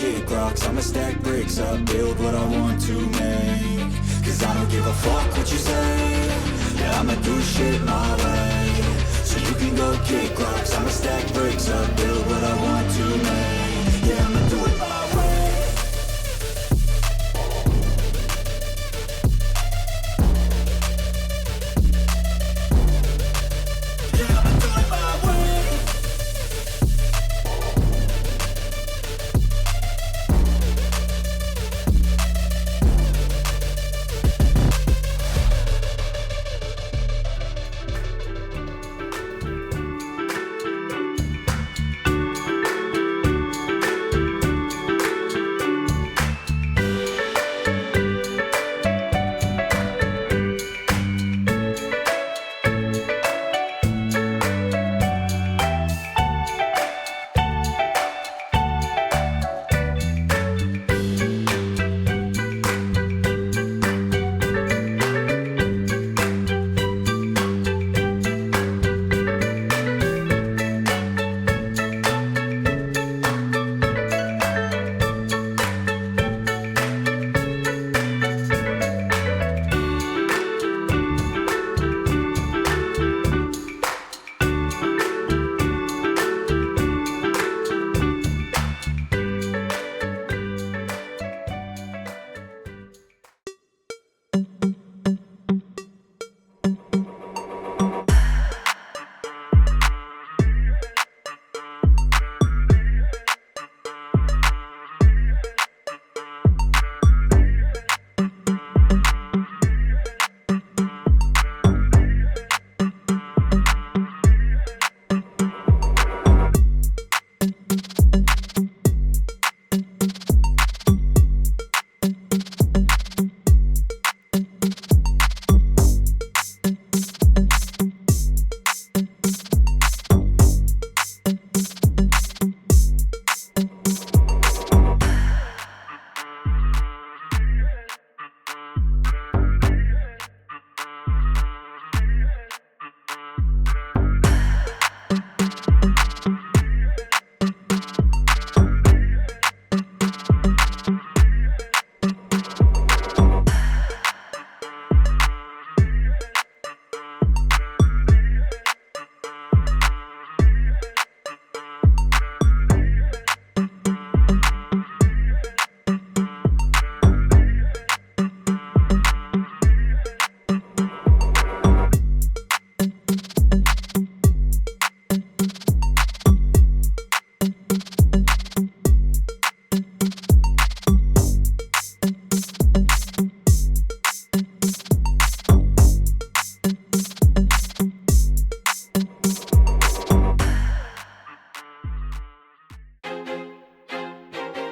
kick rocks, I'ma stack bricks up, build what I want to make. Cause I don't give a fuck what you say, yeah, I'ma do shit my way. So you can go kick rocks, I'ma stack bricks up, build what I want to make. Yeah, I'ma do it my way. Yeah, I'ma do it my way.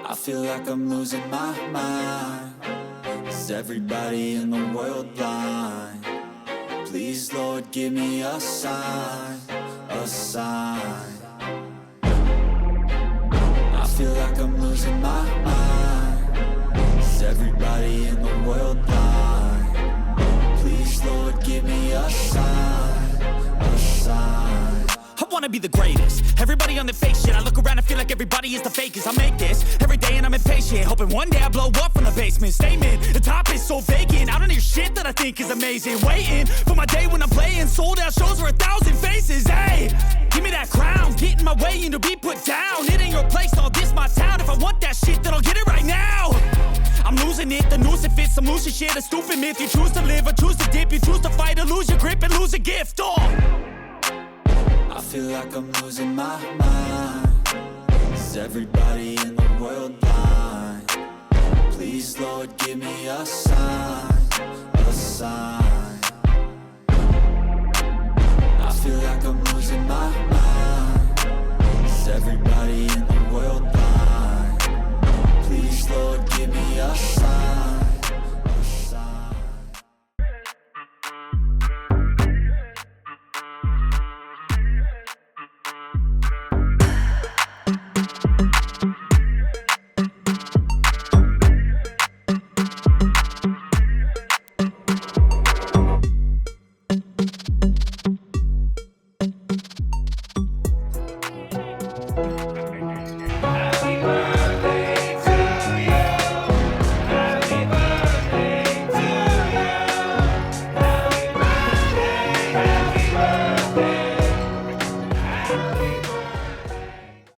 I feel like I'm losing my mind. Is everybody in the world blind? Please, Lord, give me a sign, a sign. I feel like I'm losing my mind. Is everybody in the world blind? Please, Lord, give me a sign, a sign. I wanna be the greatest. Everybody on the fake shit. I look around and feel like everybody is the fakest. I make this every day and I'm impatient, hoping one day I blow up from the basement. Statement, the top is so vacant. I don't hear shit that I think is amazing. Waiting for my day when I'm playing sold out shows for 1,000 faces. Hey, give me that crown, get in my way and to be put down. It ain't your place, all this my town. If I want that shit, then I'll get it right now. I'm losing it, the noose it fits. I'm losing shit, a stupid myth. You choose to live or choose to dip. You choose to fight or lose your grip and lose a gift. I feel like I'm losing my mind. Is everybody in the world blind? Please, Lord, give me a sign, a sign.